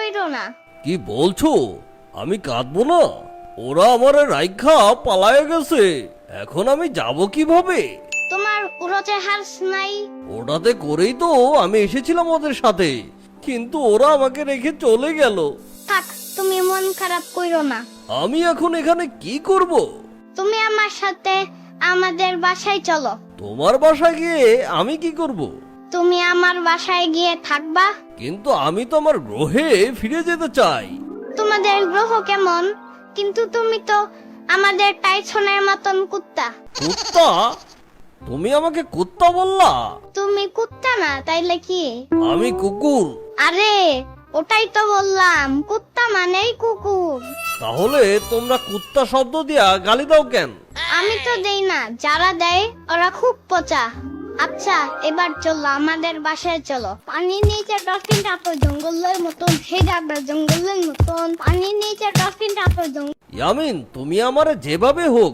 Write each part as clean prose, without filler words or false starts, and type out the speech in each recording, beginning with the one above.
কইরো না। কি বলছো? আমি কাঁদবো না? ওরা আমার রাইখা পালায়ে গেছে, এখন আমি যাব কিভাবে? তোমার উড়োতে হার্স নাই? ওটাতে করেই তো আমি এসেছিলাম ওদের সাথে, কিন্তু ওরা আমাকে রেখে চলে গেল। থাক, তুমি মন খারাপ কইরো না। আমি এখন এখানে কি করব? তুমি আমার সাথে আমাদের বাসায় চলো। তোমার বাসায় গিয়ে আমি কি করব? তুমি আমার বাসায় গিয়ে থাকবা। কিন্তু আমি তো আমার গ্রহে ফিরে যেতে চাই। তোমাদের গ্রহ কেমন? কিন্তু তুমি তো আমাদের টাইসনের মতন কুত্তা। কুত্তা? তুমি আমাকে কুত্তা বললা? তুমি কুত্তা না তাইলে কি? আমি কুকুর। আরে ওটাই তো বললাম, কুত্তা মানেই কুকুর। তাহলে তোমরা কুত্তা শব্দ দিয়া গালি দাও কেন? আমি তো দেই না, যারা দেয় ওরা খুব পচা। আচ্ছা এবার চলো আমাদের বাসায় চলো। পানির নিচে ডলফিনটা তো জঙ্গলের মতন, হেডাটা জঙ্গলের মতন। পানির নিচে ডলফিনটা তো জঙ্গল। ইয়ামিন, তুমি আমারে যেভাবে হোক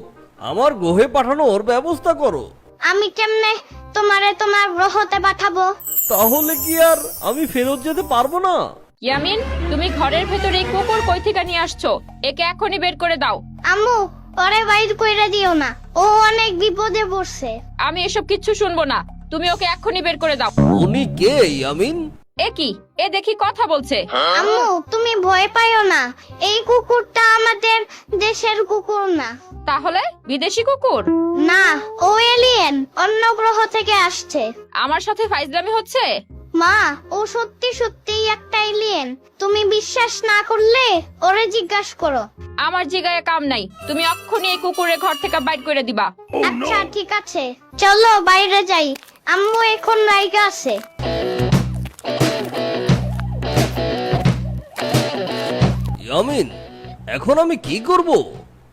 আমার গ্রহে পাঠানোর ব্যবস্থা করো। আমি কেমনে তোমারে তোমার গ্রহতে পাঠাবো? তাহলে কি আর আমি ফেরত যেতে পারবো না? ইয়ামিন, তুমি ঘরের ভেতরে এই কুকুর কই থেকে নিয়ে আসছো? একে এখনই বের করে দাও। আম্মু, ওরে বাইর কইরা দিও না, ও অনেক বিপদে পড়ছে। আমি এসব কিচ্ছু শুনবো না, তুমি ওকে এখনই বের করে দাও। উনি কে ইয়ামিন? এ কি, এ দেখি কথা বলছে। আম্মু তুমি ভয় পাইও না, এই কুকুরটা আমাদের দেশের কুকুর না। তাহলে বিদেশি কুকুর? না, ও এলিয়েন, অন্য গ্রহ থেকে আসছে। আমার সাথে ফাইজলামি হচ্ছে? মা, ও সত্যি সত্যি একটা এলিয়েন। তুমি বিশ্বাস না করলে ওরে জিজ্ঞাসা করো। আমার জিগায় কাম নাই, তুমি এক্ষুনি এই কুকুরের ঘর থেকে বাইর করে দিবা। আচ্ছা ঠিক আছে, চলো বাইরে যাই। আম্মু এখন রাইগা আছে। ইয়ামিন, এখন আমি কি করব?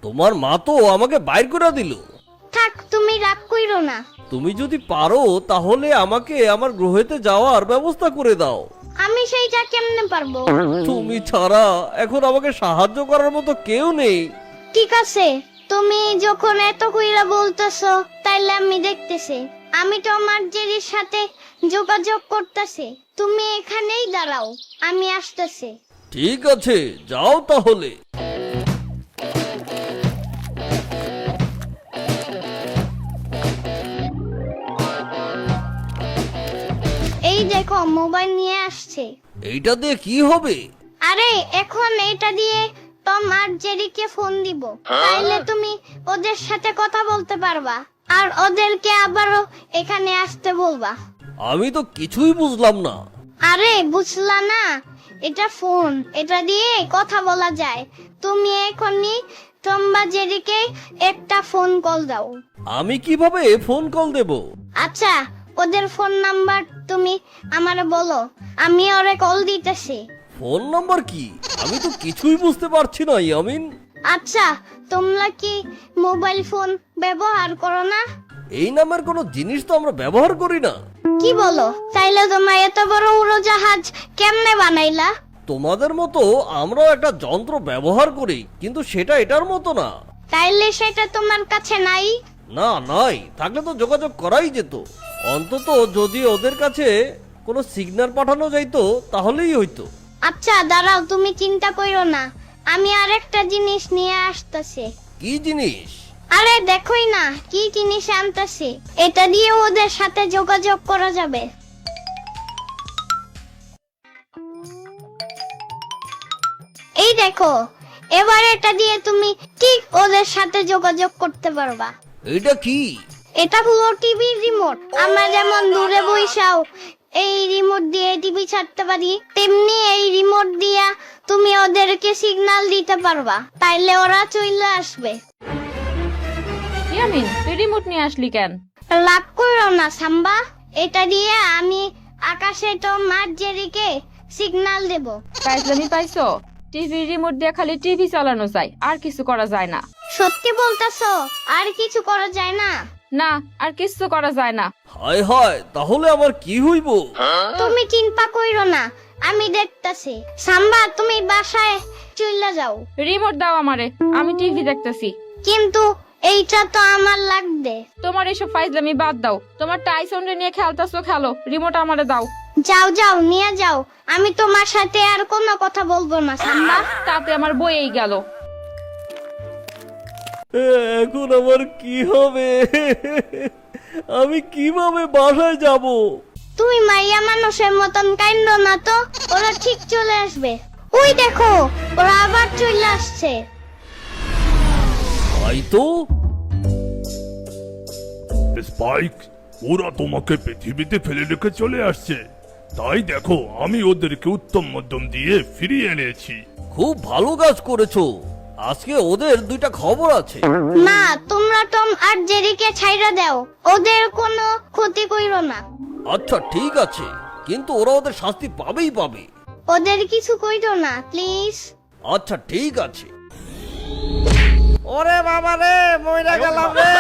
তোমার মা তো আমাকে বাইর করে দিল। থাক, তুমি রাগ কইরো না। তুমি যদি পারো তাহলে আমাকে আমার গ্রহেতে যাওয়ার ব্যবস্থা করে দাও। আমি সেইটা কেমনে পারবো? তুমি ছাড়া এখন আমাকে সাহায্য করার মতো কেউ নেই। ঠিক আছে, তুমি যখন এত কইরা বলতেছো তাইলে আমি দেখতেছি। আমি তো আমার জেরির সাথে যোগাযোগ করতেছি। তুমি এখানেই দাঁড়াও, আমি আসতেছি। ঠিক আছে, যাও তাহলে। এই দেখো মোবাইল নিয়ে আসছে। এইটা দিয়ে কি হবে? আরে এখন এটা দিয়ে টম আর জেরিকে ফোন দিব, তাইলে তুমি ওদের সাথে কথা বলতে পারবা আর ওদেরকে আবারও এখানে আসতে বলবা। আমি তো কিছুই বুঝলাম না। আরে বুঝলা না, এটা ফোন, এটা দিয়ে কথা বলা যায়। তুমি এখনই টম বা জেরিকে একটা ফোন কল দাও। আমি কিভাবে ফোন কল দেব? আচ্ছা, ওদের ফোন নাম্বার তুমি আমারে বলো, আমি ওরে কল দিতেছি। ফোন নাম্বার কি? আমি তো কিছুই বুঝতে পারছি না ইয়ামিন। আচ্ছা, তোমরা কি মোবাইল ফোন ব্যবহার করো না? এই নামের কোনো জিনিস তো আমরা ব্যবহার করি না। কি বলো? তাইলে তোমরা এত বড় উড়োজাহাজ কেমনে বানাইলা? তোমাদের মতো আমরাও একটা যন্ত্র ব্যবহার করি, কিন্তু সেটা এটার মতো না। তাইলে সেটা তোমার কাছে নাই? না, নাই। থাকলে তো যোগাযোগ করাই যেত। অন্তত যদি ওদের কাছে কোনো সিগন্যাল পাঠানো যাইতো তাহলেই হইতো। আচ্ছা দাঁড়াও, তুমি চিন্তা কইরো না, আমি আরেকটা জিনিস নিয়ে আসতেছি। কি জিনিস? আরে দেখোই না কি জিনিস আনতেছি, এটা দিয়ে ওদের সাথে যোগাযোগ করা যাবে। এই দেখো, এবার এটা দিয়ে তুমি ঠিক ওদের সাথে যোগাযোগ করতে পারবা। এইটা কি? এটা হলো টিভি রিমোট। আমরা যেমন দূরে বইসাও এই রিমোট দিয়ে টিভি ছাড়তে পারি, তেমনি এই রিমোট দিয়া তুমি ওদেরকে সিগন্যাল দিতে পারবা, তাইলে ওরা চলে আসবে। ইয়ামিন, তুই রিমোট নিয়ে আসলি কেন? লাভ করো না সাম্বা, এটা দিয়ে আমি আকাশে তো মার জেরিকে সিগন্যাল দেব। ফাইজলামি পাইছো? টিভি রিমোট দিয়ে খালি টিভি চালানো যায়, আর কিছু করা যায় না। সত্যি বলতেছো? আর কিছু করা যায় না? না, আর কিছু করা যায় না। হায় হায়, তাহলে আমার কি হইব? তুমি চিন্তা কইরো না, আমি দেখতাছি। সাম্বা তুমি বাসায় চলে যাও। রিমোট দাও আমারে, আমি টিভি দেখতেছি। কিন্তু এইটা তো আমার লাগবে। তোমার এসব ফাইজলামি বাদ দাও, তোমার টাইসন রে নিয়ে খেলতাছো খেলো, রিমোট আমারে দাও। যাও যাও নিয়ে যাও, আমি তোমার সাথে আর কোনো কথা বলবো না সাম্বা। তাতে আমার বইয়েই গেল। এখন আমার কি হবে? আমি কিভাবে বাসায় যাব? তুমি মাইয়া মানুষের মতন কাইন্দ না তো, ওরা ঠিক চলে আসবে। ওই দেখো, ওরা আবার চলে আসছে। তাই তো। স্পাইক, ওরা তোমাকে পৃথিবীতে ফেলে রেখে চলে আসছে। তাই দেখো, আমি ওদেরকে উত্তম মধ্যম দিয়ে ফিরিয়ে এনেছি। খুব ভালো কাজ করেছো। আজকে ওদের দুইটা খবর আছে। না, তোমরা টম আর জেরিকে ছাইড়া দাও, ওদের কোনো ক্ষতি কইরো না। আচ্ছা ঠিক আছে, কিন্তু ওরা ওদের শাস্তি পাবেই পাবে। ওদের কিছু কইরো না প্লিজ। আচ্ছা ঠিক আছে। ওরে বাবা রে, মইরা গেলাম রে।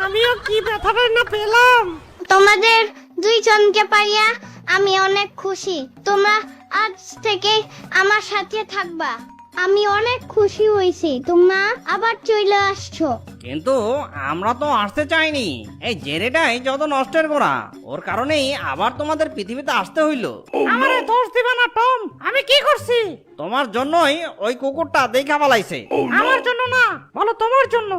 আমিও কি ব্যথাটা না পেলাম। তোমাদের দুইজনকে পাইয়া আমি অনেক খুশি। তোমরা আজ থেকে আমার সাথে থাকবা। আমি অনেক খুশি হইছি তোমরা আবার চলে আসছো। কিন্তু আমরা তো আসতে চাইনি, এই জেরেটাই যত নষ্টের গোড়া। ওর কারণেই আবার তোমাদের পৃথিবীতে আসতে হইলো। আমারে দোষ দিবা না টম, আমি কি করছি? তোমার জন্যই ওই কুকুরটা দেখা পালাইছে। আমার জন্য না, বলো তোমার জন্য।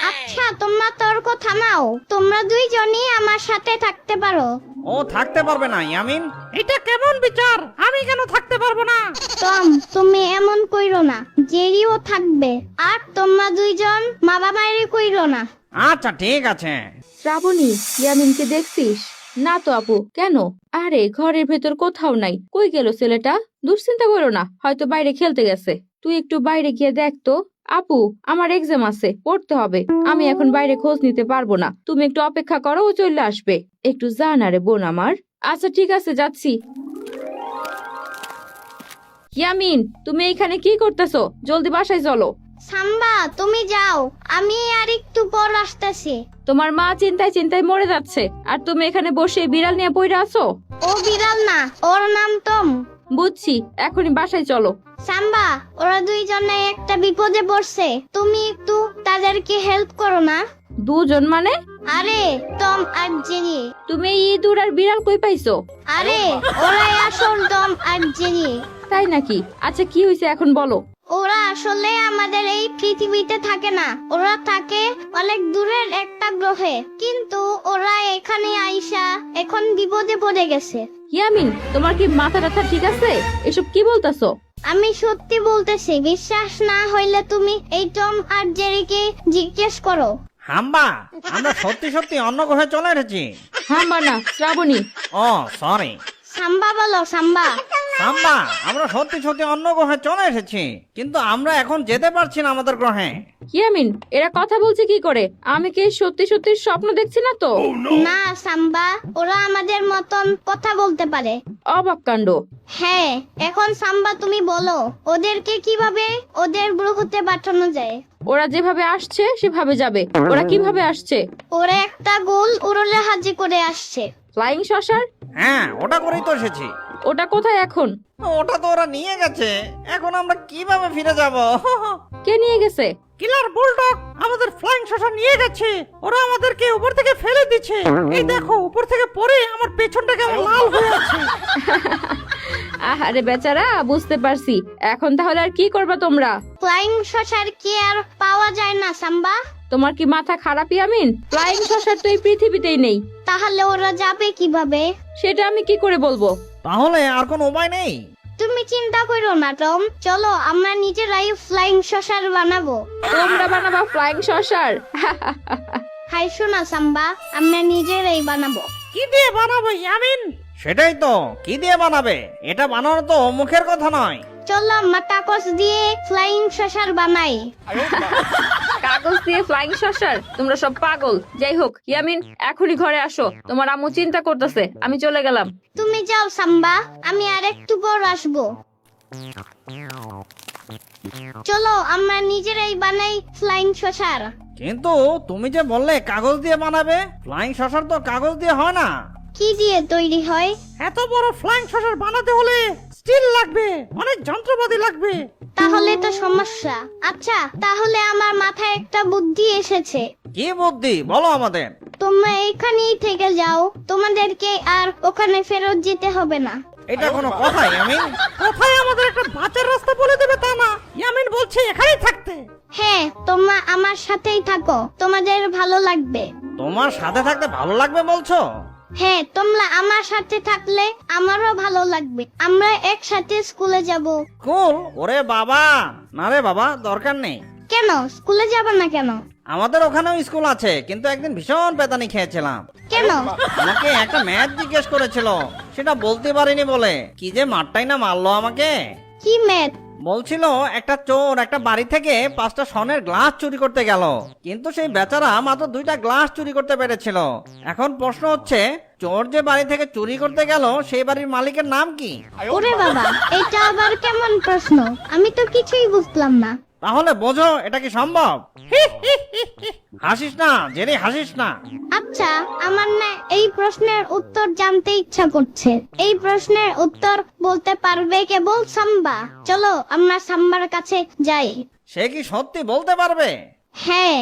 আচ্ছা তোমরা তর্ক থামাও, তোমরা দুইজনই আমার সাথে থাকতে পারো। ও থাকতে পারবে না ইয়ামিন। এটা কেমন বিচার? আমি কেন থাকতে পারবো না? টম তুমি এমন কইরো না, জেরিও থাকবে। আর তোমরা দুইজন মা বাবারই কইরো না। আচ্ছা ঠিক আছে। শ্রাবণী, ইয়ামিনকে দেখছিস? না তো আপু, কেন? আরে ঘরের ভেতর কোথাও নাই, কই গেল ছেলেটা? দুশ্চিন্তা করো না, হয়তো বাইরে খেলতে গেছে। তুই একটু বাইরে গিয়ে দেখ তো। আপু, আমার এক্সাম আছে, পড়তে হবে, আমি এখন বাইরে খোঁজ নিতে পারবো না। তুমি একটু অপেক্ষা করো, ও চলে আসবে। একটু যা না রে বোন আমার। আচ্ছা ঠিক আছে, যাচ্ছি। ইয়ামিন, তুমি এখানে কি করতেছো? জলদি বাসায় চলো। সাম্বা তুমি যাও, আমি আর একটু পর আসতেছি। তোমার মা চিন্তায় চিন্তায় মরে যাচ্ছে, আর তুমি এখানে বসে বিড়াল নিয়ে পড়ে আছো। ও বিড়াল না, ওর নাম টম। বুঝছি, এখনই বাসায় চলো। সাম্বা, ওরা দুইজনে একটা বিপদে পড়ছে, তুমি একটু তাদেরকে হেল্প করো না। দুজন মানে? আরে টম আর জেরি। তুমি এই ইঁদুর আর বিড়াল কই পাইছো? আরে ওরাই আসল টম আর জেরি। তাই নাকি? আচ্ছা কি হয়েছে এখন বলো। ওরা আসলে আমাদের এই পৃথিবীতে থাকে না, ওরা থাকে অনেক দূরের একটা গ্রহে। কিন্তু ওরা এখানে আইসা এখন বিপদে পড়ে গেছে। ইয়ামিন, তোমার কি মাথা ব্যথা ঠিক আছে? এসব কি বলতাছো? আমি সত্যি বলতেছি, বিশ্বাস না হইলে তুমি এই টম আর জেরিকে জিজ্ঞেস করো। হাম্বা, আমরা সত্যি সত্যি অন্য গ্রহে চলে এসেছি। হ্যাঁ না, শ্রাবণী। ও সরি। সাম্বা বলো, সাম্বা। হাম্বা, আমরা সত্যি সত্যি অন্য গ্রহে চলে এসেছি, কিন্তু আমরা এখন যেতে পারছি না আমাদের গ্রহে। ইয়ামিন, এরা কথা বলছে কি করে? আমি কি সত্যি সত্যি স্বপ্ন দেখছি না তো? না সাম্বা, ওরা আমাদের মতন কথা বলতে পারে। অবাক কাণ্ড। হ্যাঁ, এখন সাম্বা তুমি বলো, ওদেরকে কিভাবে ওদের গ্রহতে পাঠানো যায়? ওরা যেভাবে আসছে সেভাবে যাবে। ওরা কিভাবে আসছে? ওরা একটা গোল উড়োজাহাজে করে আসছে। Flying saucer? হ্যাঁ, ওটা করেই তো এসেছি। ওটা কোথায় এখন? ওটা তো ওরা নিয়ে গেছে, এখন আমরা কিভাবে ফিরে যাব? কে নিয়ে গেছে? কিলার বুলডগ আমাদের ফ্লাইং শসা নিয়ে গেছে। ওরা আমাদেরকে উপর থেকে ফেলে দিচ্ছে। এই দেখো, উপর থেকে পড়ে আমার পেছনটা কেমন লাল হয়ে আছে। আরে বেচারা, বুঝতে পারছি। এখন তাহলে আর কি করবা তোমরা? ফ্লাইং শসার কি আর পাওয়া যায় না সাম্বা? তোমার কি মাথা খারাপ ইয়ামিন? ফ্লাইং সসার তো এই পৃথিবীতেই নেই। তাহলে ওরা যাবে কিভাবে? সেটা আমি কি করে বলবো? তাহলে আর কোনো উপায় নেই। তুমি চিন্তা করো না টম, চলো আমরা নিজেরাই ফ্লাইং শসার বানাবো। তোমরা বানাবা ফ্লাইং সসার? হাই শোনা সাম্বা, আমরা নিজেরাই বানাবো। কি দিয়ে বানাবো ইয়ামিন? সেটাই তো, কি দিয়ে বানাবে? এটা বানানো তো মুখের কথা নয়। চলো আমরা কাগজ দিয়ে ফ্লাইং শসার বানাই। কাগজ দিয়ে ফ্লাইং সসার? তোমরা সব পাগল। যাই হোক ইয়ামিন, এখনই ঘরে আসো, তোমার আম্মু চিন্তা করতেছে। আমি চলে গেলাম। তুমি যাও সাম্বা, আমি আর একটু পর আসবো। চলো আমরা নিজেরাই বানাই ফ্লাইং শসার। কিন্তু তুমি যে বললে কাগজ দিয়ে বানাবে, ফ্লাইং শসার তো কাগজ দিয়ে হয় না। কি দিয়ে তৈরি হয়? এত বড় ফ্লাইং শসার বানাতে হলে স্টিল লাগবে, অনেক যন্ত্রপাতি লাগবে। তাহলে তো সমস্যা। আচ্ছা, তাহলে আমার মাথায় একটা বুদ্ধি এসেছে। কি বুদ্ধি বলো আমাদের। তোমরা এখানেই থেকে যাও, তোমাদেরকে আর ওখানে ফেরত যেতে হবে না। এটা কোনো কথা ইয়ামিন? কোথায় আমাদের একটা বাঁচার রাস্তা বলে দেবে তা না, ইয়ামিন বলছে এখানেই থাকতে। হ্যাঁ, তোমরা আমার সাথেই থাকো, তোমাদের ভালো লাগবে। তোমার সাথে থাকতে ভালো লাগবে বলছো? হ্যাঁ, তোমরা আমার সাথে থাকলে আমারও ভালো লাগবে। আমরা একসাথে স্কুলে যাব। স্কুল? ওরে বাবা, না রে বাবা, দরকার নেই। কেন স্কুলে যাব না কেন? আমাদের ওখানেও স্কুল আছে, কিন্তু একদিন ভীষণ পেতানি খেয়েছিলাম। কেন? আমাকে একটা ম্যাথ জিজ্ঞেস করেছিল, সেটা বলতে পারিনি বলে কি যে মারটাই না মারলো আমাকে। কি ম্যাথ? বলছিল একটা চোর একটা বাড়ি থেকে 5টা স্বর্ণের গ্লাস চুরি করতে গেল, কিন্তু সেই বেচারা মাত্র 2টা গ্লাস চুরি করতে পেরেছিল। এখন প্রশ্ন হচ্ছে, চোর যে বাড়ি থেকে চুরি করতে গেল সেই বাড়ির মালিকের নাম কি? ওরে বাবা, এটা আবার কেমন প্রশ্ন? আমি তো কিছুই বুঝলাম না। তাহলে বোঝো এটা কি সম্ভব? হাসিস না জেরি, হাসিস না। আচ্ছা, আমার না এই প্রশ্নের উত্তর জানতে ইচ্ছা করছে। এই প্রশ্নের উত্তর বলতে পারবে কেবল সাম্বা। চলো আমরা সাম্বার কাছে যাই। সে কি সত্যি বলতে পারবে? হ্যাঁ।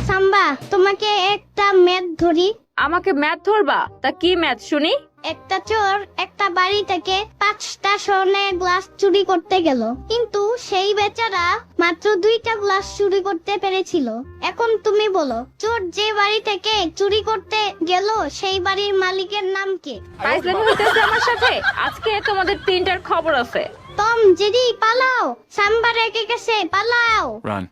সাম্বা, তোমাকে একটা ম্যাথ ধরি। আমাকে ম্যাথ ধরবা? তা কি ম্যাথ শুনি? একটা চোর একটা বাড়ি থেকে 5টা স্বর্ণের গ্লাস চুরি করতে গেল, কিন্তু সেই বেচারা মাত্র 2টা গ্লাস চুরি করতে পেরেছিল। এখন তুমি বলো, চোর যে বাড়ি থেকে চুরি করতে গেল সেই বাড়ির মালিকের নাম কি? ফাইজলামি হইতেছে আমার সাথে। আজকে তোমাদের 3টার খবর আছে। টম, জেরি, পালাও, সাম্বা রেগে গেছে, পালাও। Run.